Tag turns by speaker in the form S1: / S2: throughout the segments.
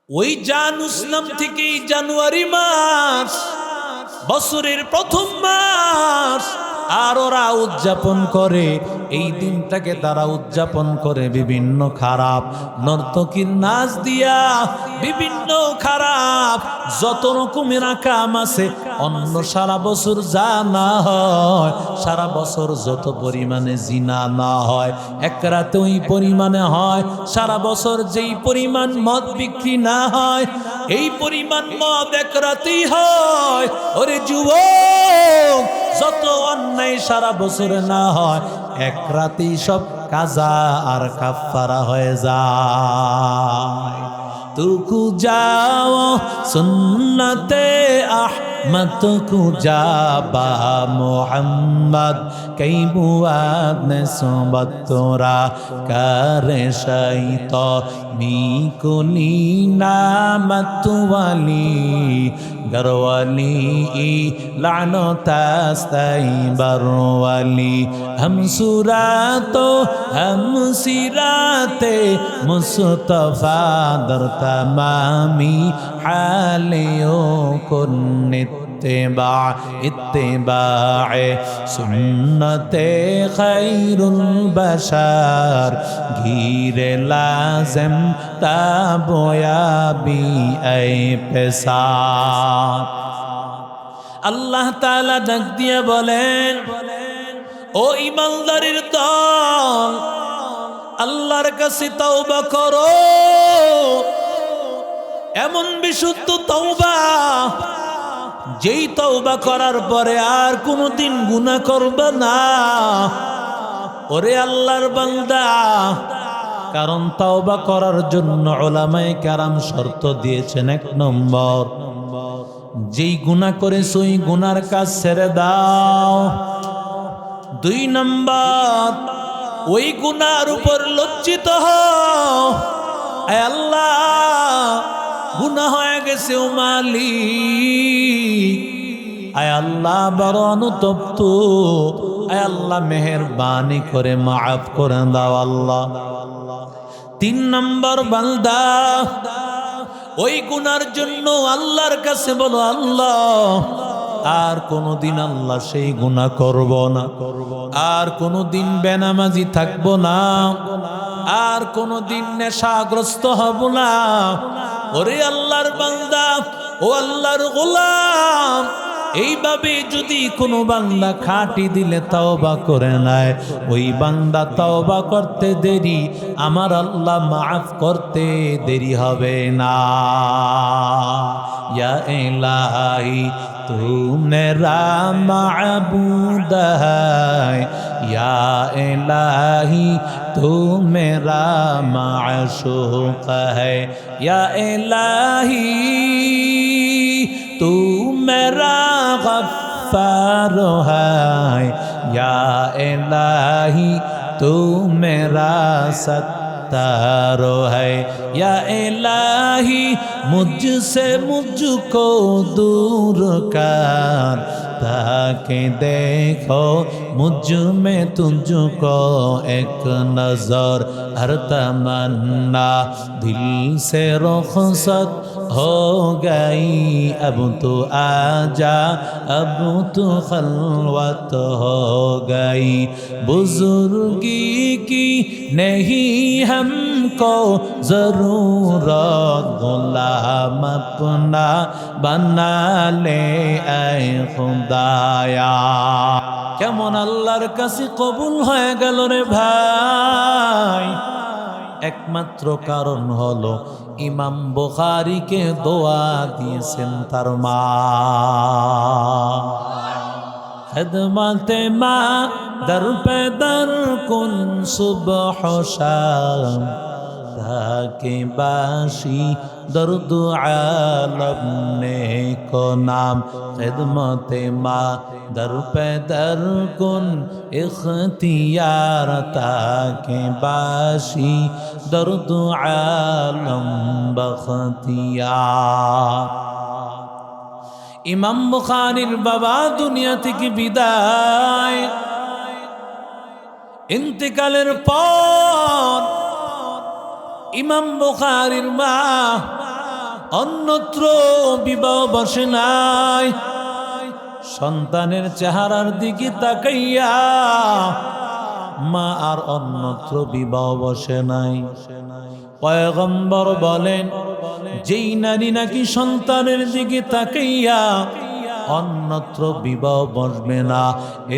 S1: ওই জানুসলাম থেকে জানুয়ারি মাস বছরের প্রথম মাস, আর ওরা উদযাপন করে এই দিনটাকে তারা উদযাপন করে বিভিন্ন খারাপ নর্তকীর নাচ দিয়া, বিভিন্ন খারাপ যত রকমের আকাম আছে অন্য সারা বছর যা না হয়, সারা বছর যত পরিমাণে জিনা না হয় এক রাতে ওই পরিমাণে হয়, সারা বছর যেই পরিমাণ মদ বিক্রি না হয় এই পরিমাণ মদ এক রাতেই হয়। ওরে যুবক, যত অন্যায় সারা বছরে না হয় এক রাতেই সব কাজা আর কাফারা হয়ে যায়। তুকু যাও সুন্নতে আহমদ কু যাবা মোহাম্মদ কই বুয়াদ নে সোবত তোরা করে শাইত মিকুনি নামত ওয়ালি গরওয়ালি লানো তাস্তাই বরওয়ালি हम सुरातो हम सिराते मुस्तफा दर तमामी हालियों को इत्तिबाए सुन्नते खैरुल बशर घीरे लाज़िम ताबोयाबी ऐ पेसार। अल्लाह ताला डाक दिया बोलें, ও ইমানদারের দল, আল্লাহর কাছে তওবা করো, এমন বিশুদ্ধ তওবা যেই তওবা করার পরে আর কোনোদিন গুনাহ করবে না। ওরে আল্লাহর বান্দা, কারণ তওবা করার জন্য উলামায়ে কেরাম শর্ত দিয়েছেন। এক নম্বর, যেই গুনাহ করেছো ওই গুনার কাজ ছেড়ে দাও। দুই নম্বর, ওই গুনার উপর লজ্জিত হও, আয় আল্লাহ গুনাহ হয়ে গেছে ও মালিক, আয় আল্লাহ বড় অনুতপ্ত, আয় আল্লাহ মেহেরবানি করে মাফ করে দাও আল্লাহ। তিন নম্বর, বান্দা ওই গুনার জন্য আল্লাহর কাছে বলো, আল্লাহ আর কোনদিন আল্লাহ সেই গুনাহ করব না, আর কোনদিন বেনামাজি থাকবো না, আর কোনদিন নেশাগ্রস্ত হব না। ওরে আল্লাহর বান্দা, ও আল্লাহর গোলাম, এইভাবে যদি কোনো বান্দা খাঁটি দিলে তওবা করে নেয়, ওই বান্দা তওবা করতে দেরি, আমার আল্লাহ মাফ করতে দেরি হবে না। ইয়া ইলাহি तू मेरा माबूद है, या इलाही तू मेरा माशूक है, या इलाही तू मेरा गफ्फार है, या इलाही तू मेरा सत्तारो है, या इलाही मुझसे मुझको दूर कर, ताकि देखो मुझ में तुझको एक नजर, हर तमन्ना दिल से रुखसत हो गई, अब तो आजा अब तो खलवत हो गई, बुजुर्गी की नहीं हमको जरूरत, गुलाम अपना बना ले ऐ खुदाया। কেমন আল্লাহর কাছে কবুল হয়ে গেল রে ভাই? একমাত্র কারণ হলো ইমাম বুখারীকে দোয়া দিয়েছেন তার মা। খিদমতে মা দর পে দর কুন সুবহ শাম, তাকে বাসি দর্দ আলম নেকো নাম, খিদমতে মা দর পে দর কুন ইখতিয়ার, তাকে বাসি দর্দ আলম বখতিয়ার। ইমাম বুখারীর বাবা দুনিয়া থেকে বিদায়, ইন্তেকালের পর ইমাম বুখারীর মা অন্যত্র বিবাহ বসে নাই, সন্তানের চেহারার দিকে তাকাইয়া মা আর অন্যত্র বিবাহ বসে নাই। পয়গম্বর বলেন, যেই নারী নাকি সন্তানের দিকে তাকাইয়া অন্যত্র বিবাহ বসবে না,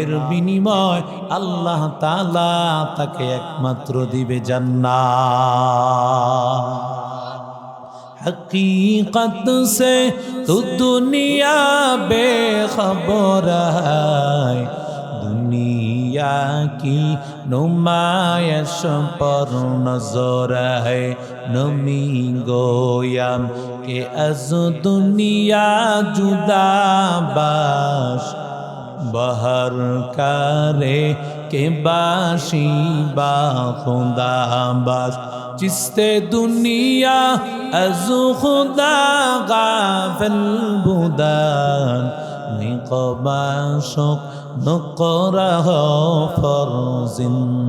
S1: এর বিনিময় আল্লাহ তাআলা তাকে একমাত্র দিবে জান্নাত। हकीकत से तो दुनिया बेखबर है, दुनिया की नुमाइश पर नजर है। नमी गोयम के अज दुनिया जुदा बाश, बहर करे के बाशी बा खुदा बाश। जिसते दुनिया अज़ु खुदा गाफिल बुदान, निक़बाशुक नुक़रह फरजिंदोज़ा।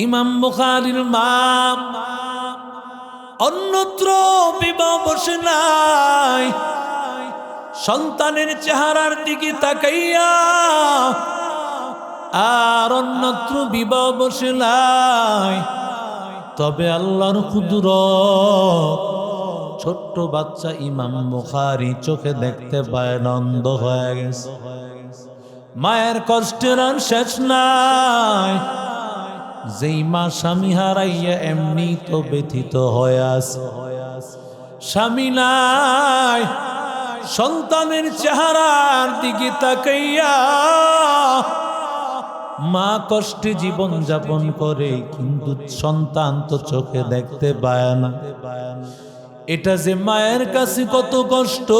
S1: ইমাম বুখারীর মা অন্যত্র বিবাহ বসে নাই, সন্তানের চেহারার দিকে তাকাইয়া আর অন্যত্র বিবাহ বসে নাই। তবে আল্লাহর কুদরত, ছোট্ট বাচ্চা ইমাম বুখারী চোখে দেখতে পায় না, অন্ধ হয়ে গেছে। মায়ের কষ্টের আর শেষ নাই। যেই মা স্বামী হারাইয়া এমনি তো ব্যথিত হয়ে আছে, স্বামী নাই, সন্তানের চেহারার দিকে তাকাইয়া মা কষ্টে জীবন যাপন করে, কিন্তু সন্তান তো চোখে দেখতে পায় না। এটা যে মায়ের কাছে কত কষ্ট,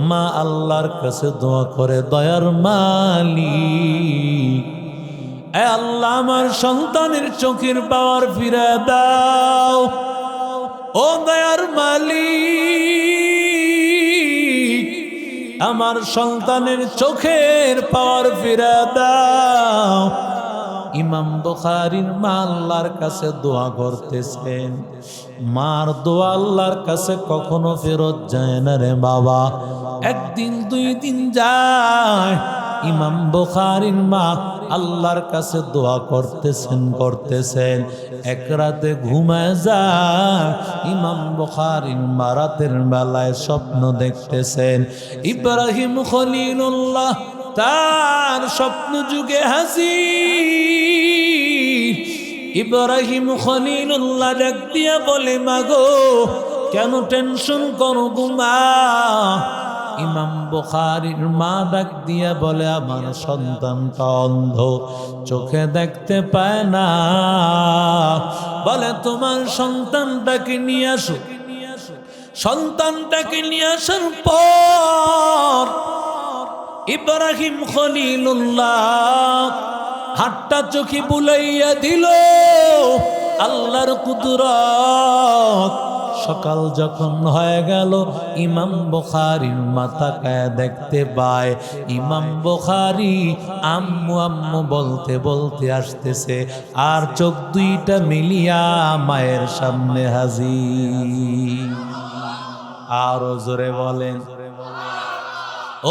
S1: মা আল্লাহর কাছে দোয়া করে, দয়ার মালিক, এ আল্লাহ আমার সন্তানের চোখের পাওয়ার ফিরে দাও। ও দয়ার মালিক, আমার সন্তানের চোখের পাওয়ার ফিরে দাও। ইমাম বুখারীর মা আল্লাহর কাছে দোয়া করতেছেন। মার দোয়া আল্লাহর কাছে কখনো ফেরত যায় না রে বাবা। একদিন দুই দিন যায়, ইমাম বুখারীর মা আল্লাহর কাছে দোয়া করতেছেন। এক রাতে ঘুমায় যায়। ইমাম বুখারীর মা রাতের বেলায় স্বপ্ন দেখতেছেন, ইব্রাহিম খলিলুল্লাহ তার স্বপ্ন যুগে হাজির। ইব্রাহিম খলিলুল্লাহ ডাক দিয়া বলে, মাগো কেন টেনশন করো গো মা? ইমাম বুখারীর মা ডাক দিয়া বলে, আমার সন্তানটা অন্ধ, চোখে দেখতে পায় না। বলে, তোমার সন্তানটাকে নিয়ে আসো। সন্তানটাকে নিয়ে আসার পর ইব্রাহিম খলিলুল্লাহ হাতটা চোখে বুলাইয়া দিল। আল্লাহর কুদরত। সকাল যখন হয়ে গেল, ইমাম বুখারীর মাথাকে দেখতে পায়। ইমাম বুখারী আম্মু আম্মু বলতে বলতে আসতেছে, আর চোখ দুইটা মিলিয়া মায়ের সামনে হাজির। আরো জোরে বলেন,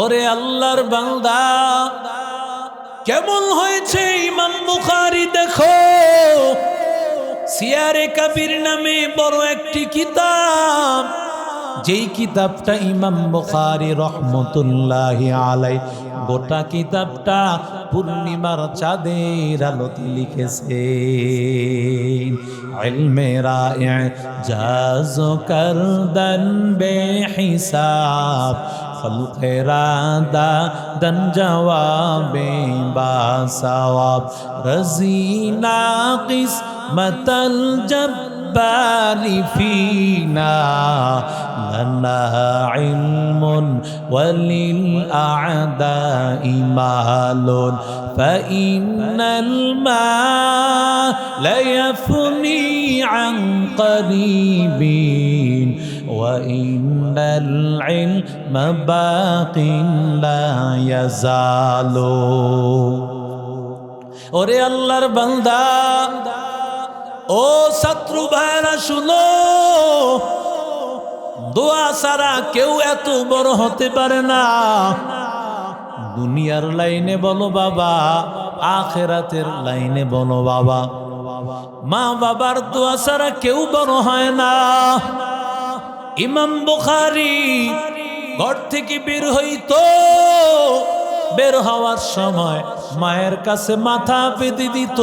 S1: ওরে আল্লাহর বান্দা, কেমন হয়েছে ইমাম বুখারী দেখো। সিয়ারে কাবির নামে বড় একটি কিতাব, যেই কিতাবটা ইমাম বুখারী রহমতুল্লাহি আলাইহি গোটা কিতাবটা পূর্ণিমার চাঁদের আলোতে লিখেছে। ইলমে রা'জাজ করদন বেহিসাব, খলকে রাদা দন জওয়াবে বাসওয়াব, রজিনা কিসমতল জব্বারি ফিনা, লনা ইলমুন ওয়ালিল আ'দাই মালুন, ফাইন্নাল মাল ইয়াফনি আন করিবিন, وإن العلم باق لا يزال। ওরে আল্লাহর বান্দা, ও শত্রু ভাইরা শুনো, দোয়া ছাড়া কেউ এত বড় হতে পারে না। দুনিয়ার লাইনে বলো বাবা, আখিরাতের লাইনে বলো বাবা, মা বাবার দোয়া ছাড়া কেউ বড় হয় না। ইমাম বুখারী ঘর থেকে বের হইতো, বের হওয়ার সময় মায়ের কাছে মাথা পেতে দিত,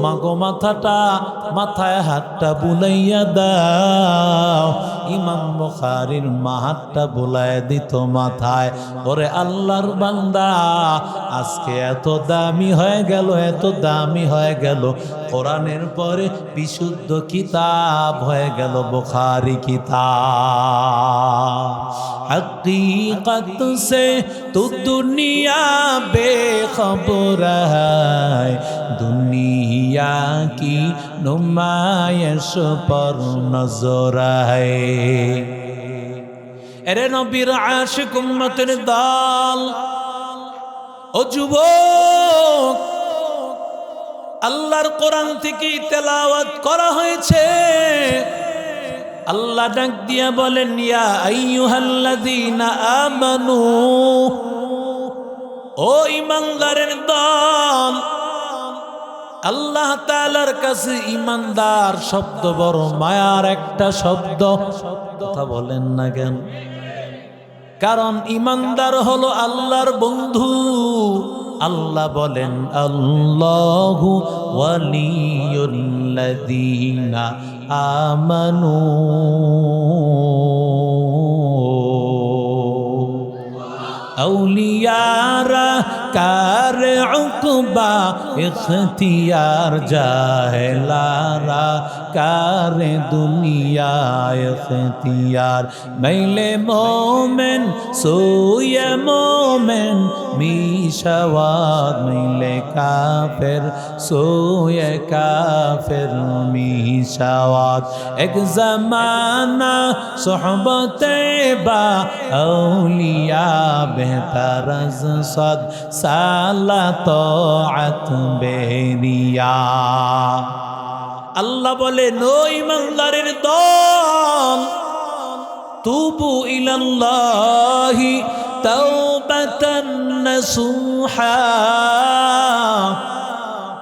S1: মাগো মাথাটা, মাথায় হাতটা বুলাইয়া দাও। ইমাম বুখারীর মা হাতটা বুলাইয়া দিত মাথায়। ওরে আল্লাহর বান্দা, আজকে এত দামি হয়ে গেল, এত দামি হয়ে গেল, কোরআনের পরে বিশুদ্ধ কিতাব হয়ে গেল বুখারী কিতাব। हकीकत से तो दुनिया बेखबर है, दुनिया की नुमाइश पर नजर है। এরে নবীর আশিক উম্মতের দল, ও যুবক, আল্লাহর কোরআন থেকে তেলাওয়াত করা হয়েছে। আল্লাহ ডাক দিয়া বলেন, ইয়া আইয়ুহাল্লাযীনা আমানু, ও ঈমানদারের দল। আল্লাহ তাআলার কাছে ঈমানদার শব্দ বড় মায়ার একটা শব্দ। কথা বলেন না কেন? কারণ ঈমানদার হলো আল্লাহর বন্ধু। আল্লাহ বলেন, আল্লাহু ওয়ালিয়ুল্লাযীনা আমানু, আউলিয়ারা কার উকবা ইখতিয়ার, জাহেলারা কার দুনিয়া ইখতিয়ার। মাইলে মোমেন সোয়ে মোমেন মিশাওয়াত, মাইলে কাফের সোয়ে কাফের মিশাওয়াত। এক জমানা সোহবতে বা আউলিয়া বেহতার সদ সালা তাআত বেরিয়া। আল্লাহ বলে, নো ঈমানদারের দল, তুবু ইলাল্লাহি তাওবাতান নাসুহা।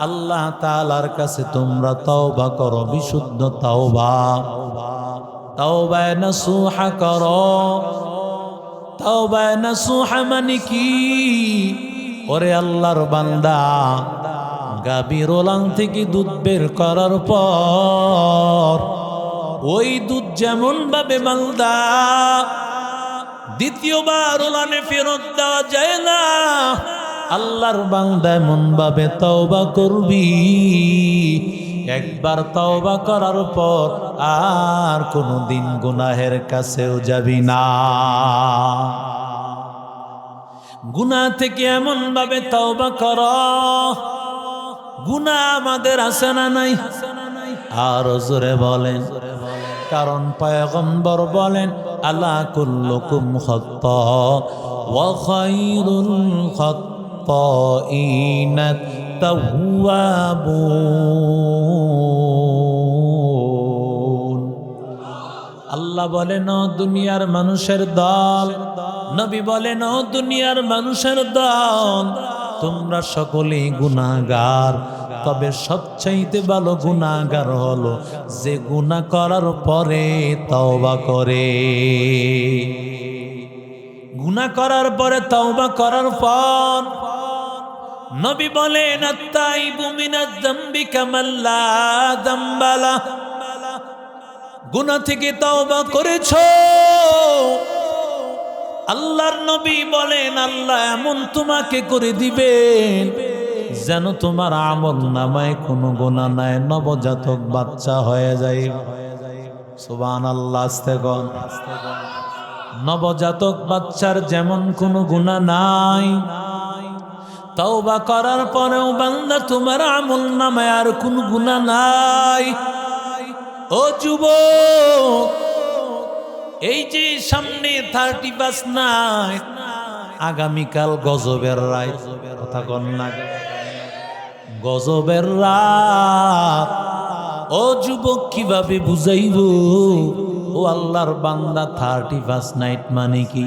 S1: আল্লাহ তাআলার কাছে তোমরা তওবা করো, বিশুদ্ধ তওবা, তওবা নাসুহা করো। তওবা নাসুহা মানে কি? ওরে আল্লাহর বান্দা, গাভীর ওলান থেকে দুধ বের করার পর ওই দুধ যেমন ভাবে বান্দা দ্বিতীয়বার ওলানে ফেরত দেওয়া যায় না, আল্লাহর বান্দা এমন ভাবে তওবা করবি, একবার তওবা করার পর আর কোনদিন গুনাহের কাছেও যাবি না। গুনাহ থেকে এমন ভাবে তওবা কর, গুনাহ আমাদের আছে না নাই? আর জোরে বলেন, কারণ পয়গম্বর বলেন, আলা কুল্লুকুম খাত্তা ওয়া খায়রুল খাত্তাইনা তাওয়াবুন। আল্লাহ বলেন, ও দুনিয়ার মানুষের দল, নবী বলেন, ও দুনিয়ার মানুষের দল, তোমরা সকলেই গুনাহগার, তবে সবচাইতে ভালো গুনাহগার হলো যে গুনাহ করার পরে তওবা করে। গুনাহ করার পরে তওবা করার পর নবী বলেন, আত-তাইবু মিনাজ যামবি কামাল্লা যামবালা। গুনাহ থেকে তওবা করেছো, আল্লাহর নবী বলেন, আল্লাহ এমন তোমাকে করে দিবেন যেন তোমার আমল নামায় কোনো গুনাহ নাই, নবজাতক বাচ্চা হয়ে যায়। সুবহানাল্লাহ, আস্তে কন। নবজাতক বাচ্চার যেমন কোনো গুনাহ নাই, তওবা করার পরেও বান্দা তোমার আমল নামায় আর কোনো গুনাহ নাই। ও যুবক, এই যে সামনে 31 নাইট, আগামীকাল গজবের রাত, কথা কন না, গজবের রাত। ও যুবক কিভাবে বুঝাইব? ও আল্লাহর বান্দা 31 নাইট মানে কি?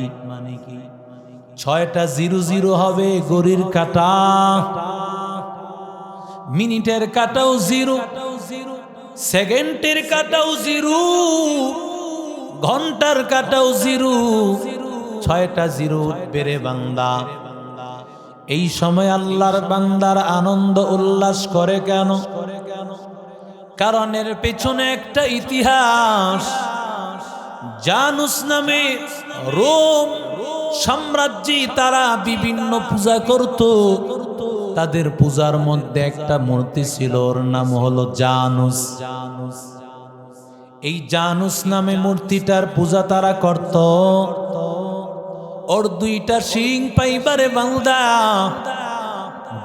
S1: 6টা 00 হবে ঘড়ির কাঁটা, মিনিটের কাঁটাও 0, সেকেন্ডের কাঁটাও 0, ঘন্টার কাঁটাও 0। 6টা 0 উঠবে রে বান্দা। এই সময় আল্লাহর বান্দার আনন্দ উল্লাস করে কেন? কারণের পেছনে একটা ইতিহাস। জানুস নামে রোম সাম্রাজ্যে তারা বিভিন্ন পূজা করত। তাদের পূজার মধ্যে একটা মূর্তি ছিল, ওর নাম হলো জানুস। এই জানুস নামে মূর্তিটার পূজা তারা করত। ওর 2টা শিং পাইবারে বান্দা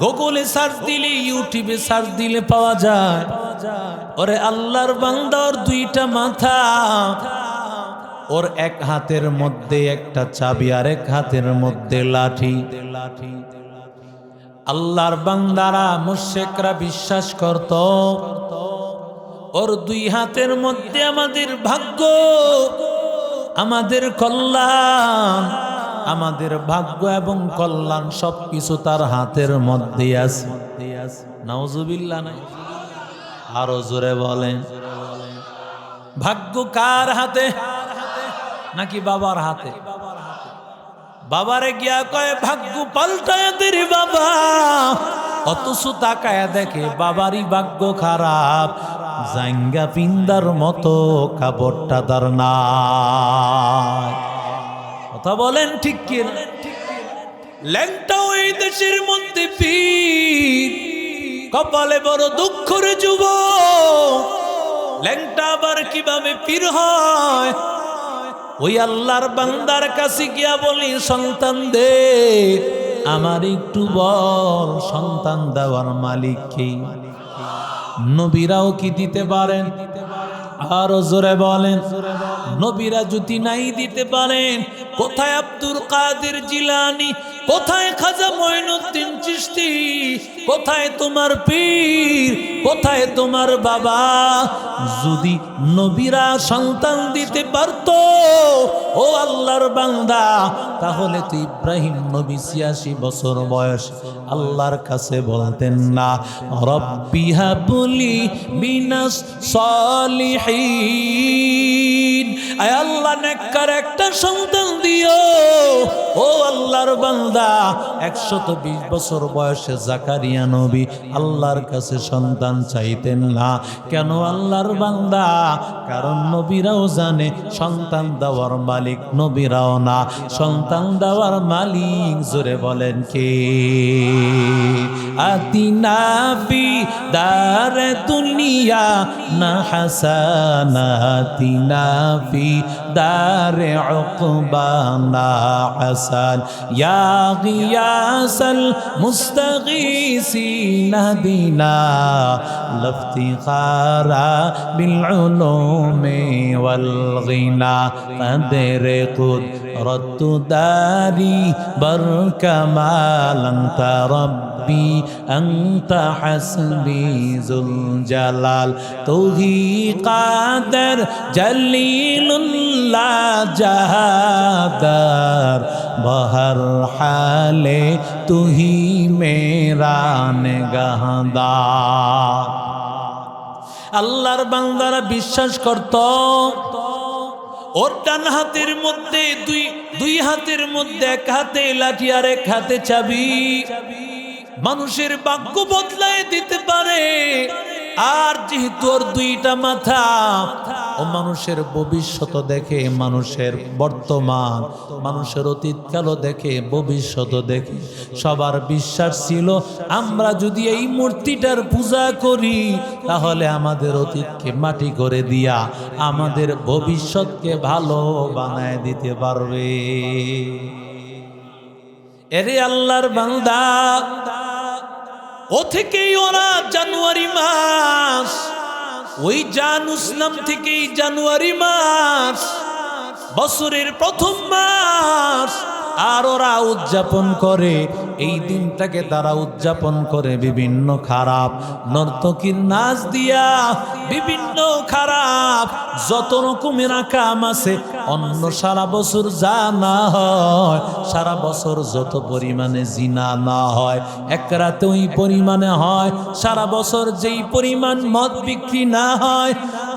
S1: গুগলে সার্চ দিলে, ইউটিউবে সার্চ দিলে পাওয়া যায়। ওরে আল্লাহর বান্দা, ওর 2টা মাথা, ওর এক হাতের মধ্যে একটা চাবি আর এক হাতের মধ্যে লাঠি। আল্লাহর বান্দারা মুশরিকরা বিশ্বাস করত ওর 2 হাতের মধ্যে আমাদের ভাগ্য, আমাদের কল্যাণ, আমাদের ভাগ্য এবং কল্যাণ সবকিছু তার হাতের মধ্যে আছে। নাউজুবিল্লাহ নাই? আরো জোরে বলেন। ভাগ্য কার হাতে? নাকি বাবার হাতে? বাবারে গিয়া কয় ভাগ্য পাল্টায় দে রে বাবা, অথচ তাকায় দেখে বাবারই ভাগ্য খারাপ, জাঙ্গা পিন্দার মতো কাপড়টা তার নাই। কথা বলেন ঠিক কি? ল্যাংটা এই দেশের মধ্যে পীর, কপালে বড় দুঃখ রে যুবক। ল্যাংটা আবার কিভাবে পীর হয়? ওই আল্লাহর বান্দার কাছে গিয়া বলি, সন্তান দে, আমার একটু বল, সন্তান দেওয়ার মালিক কে? নবীরাও কি দিতে পারেন? আরো জোরে বলেন। নবীরা যদি নাই দিতে পারেন, কোথায় আব্দুল কাদের জিলানী, কোথায় খাজা মঈনুদ্দিন চিশতি, কোথায় তোমার পীর, কোথায় তোমার বাবা? যদি নবীরা সন্তান দিতে পারত, ও আল্লাহর বান্দা, তাহলে তো ইব্রাহিম নবী 86 বছর বয়স আল্লাহর কাছে বলতেন না, রব্বি হাবলি মিনাস সলিহিন, আয় আল্লাহ নেককার একটা সন্তান দিও। ও আল্লাহর বান্দা, 120 বছর বয়সে জাকারিয়া নবী আল্লাহর কাছে সন্তান চাইতেন না। কেন আল্লাহর বান্দা? কারণ নবীরাও জানে সন্তান দেওয়ার মালিক নবীরাও না, সন্তান দেওয়ার মালিক জোরে বলেন কে? আতিনা ফি দারে দুনিয়া না হাসানাতিনা ফি দারে উকবা না হাসান, ইয়া গিয়াসাল মুস্তাগীসিনা দিনা লফতিখারা বিল উলুমি ওয়াল গিনা, কাদরে কুদরতু দারি বরকামাল আনতা রব্বি আনতা হাসবি যুল জালাল, তুহি কাদের জলিলুল্লাহ জাহাদার, বহর হালে তুহি মেরা নিগাহদার। আল্লাহর বান্দারা বিশ্বাস করত ওর ডান হাতের মধ্যে দুই হাতের মধ্যে, এক হাতে লাঠি আর এক হাতে চাবি, মানুষের ভাগ্য বদলায় দিতে পারে। আর যেহেতু ওর 2টা মাথা, ও মানুষের ভবিষ্যৎ দেখে, মানুষের বর্তমান, মানুষের অতীতকালও দেখে, ভবিষ্যৎ দেখে। সবার বিশ্বাস ছিল আমরা যদি এই মূর্তিটার পূজা করি, তাহলে আমাদের অতীতকে মাটি করে দিয়া আমাদের ভবিষ্যৎকে ভালো বানায় দিতে পারবে। এরে আল্লাহর বান্দা, ও থেকেই ওরা জানুয়ারি মাস, ওই জানুস নাম থেকেই জানুয়ারি মাস বছরের প্রথম মাস, আর ওরা উদযাপন করে এই দিনটাকে তারা উদযাপন করে বিভিন্ন খারাপ নর্তকীর নাচ দিয়া, বিভিন্ন খারাপ যত রকমের কাম আছে অন্য সারা বছর যা না হয়, সারা বছর যত পরিমাণে জিনা না হয় এক রাতে ওই পরিমাণে হয়। সারা বছর যেই পরিমাণ মদ বিক্রি না হয়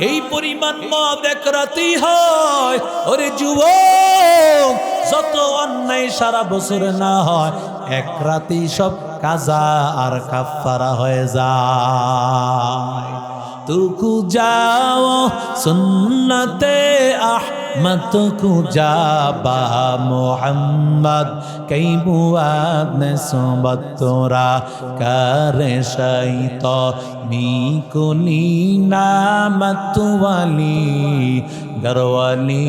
S1: এই পরিমাণ মদ এক রাতেই হয়। ওরে যুবক, যত অন্যায় সারা বছরে না হয় এক রাতেই সব কাজা আর কাফারা হয়ে যায়। তুকু যাও সুন্নতে আহমদ কু যাবা মোহাম্মদ কই বুয়াদ নে সোবত তোরা করে শাইত মিকুনি নামত ওয়ালি গরওয়ালি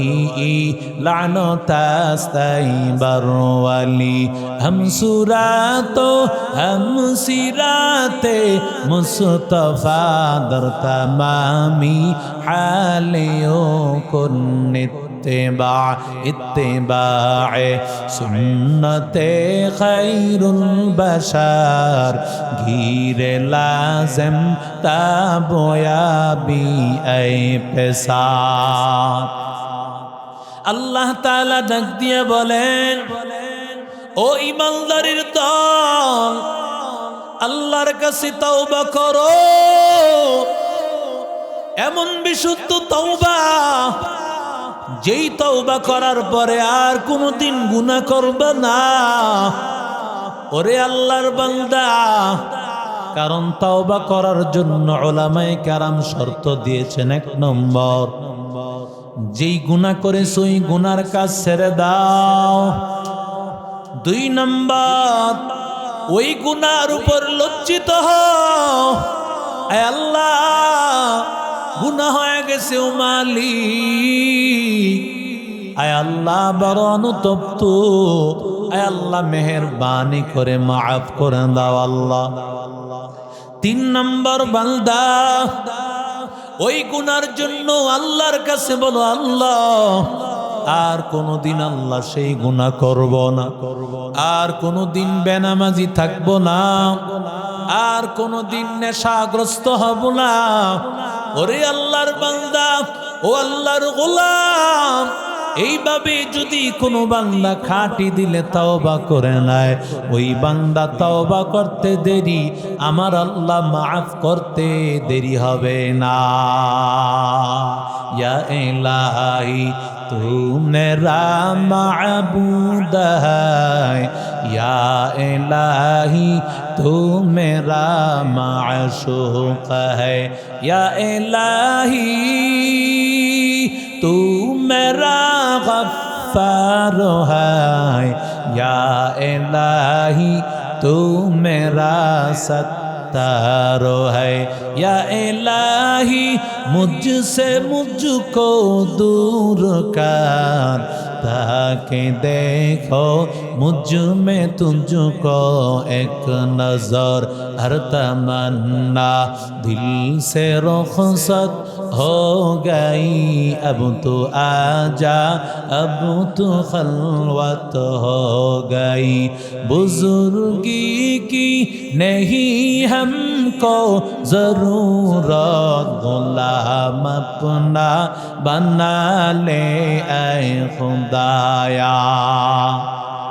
S1: লানতাস্তাই বরওয়ালি हम सुरातो हम सिराते मुस्तफा दर तमामी हालियों को इत्तिबा इत्तिबाए सुन्नते खैरुल बशर घीरे लाज़िम ताबोयाबी ऐ पेसार। अल्लाह ताला डाक दिए बोलें, ও ইমানদারের দল, আল্লাহর কাছে তওবা করো, এমন বিশুদ্ধ তওবা যেই তওবা করার পরে আর কোনোদিন গুনাহ করবে না। ওরে আল্লাহর বান্দা, কারণ তওবা করার জন্য উলামায়ে কেরাম শর্ত দিয়েছেন। এক নম্বর, যেই গুনাহ করেছো ওই গুনার কাজ ছেড়ে দাও। দুই নম্বর, ওই গুনার উপর লজ্জিত হও, আয় আল্লাহ গুনাহ হয়ে গেছে ও মালিক, আয় আল্লাহ বড় অনুতপ্ত, আয় আল্লাহ মেহেরবানি করে মাফ করে দাও আল্লাহ। তিন নম্বর, বান্দা ওই গুনার জন্য আল্লাহর কাছে বলো, আল্লাহ আর কোনদিন আল্লাহ সেই গুনাহ করব না, আর কোনদিন বেনামাজি থাকব না, আর কোনদিন নেশাগ্রস্ত হব না। ওরে আল্লাহর বান্দা, ও আল্লাহর গোলাম, এইভাবে যদি কোনো বান্দা খাঁটি দিলে তওবা করে নেয়, ওই বান্দা তওবা করতে দেরি আমার আল্লাহ মাফ করতে দেরি হবে না। ইয়া ইলাহি तू मेरा माबूद है, या इलाही तू मेरा माशूक है, या इलाही तू मेरा गफ्फार है, या इलाही तू मेरा सत्तार है, या इलाही मुझसे मुझको दूर कर, ताकि देखो मुझ में तुझको एक नजर, हर तमन्ना दिल से रुखसत हो गई, अब तो आजा अब तो खलवत हो गई, बुजुर्गी की नहीं हमको जरूरत, गुलाम अपना बना ले ऐ खुदाया।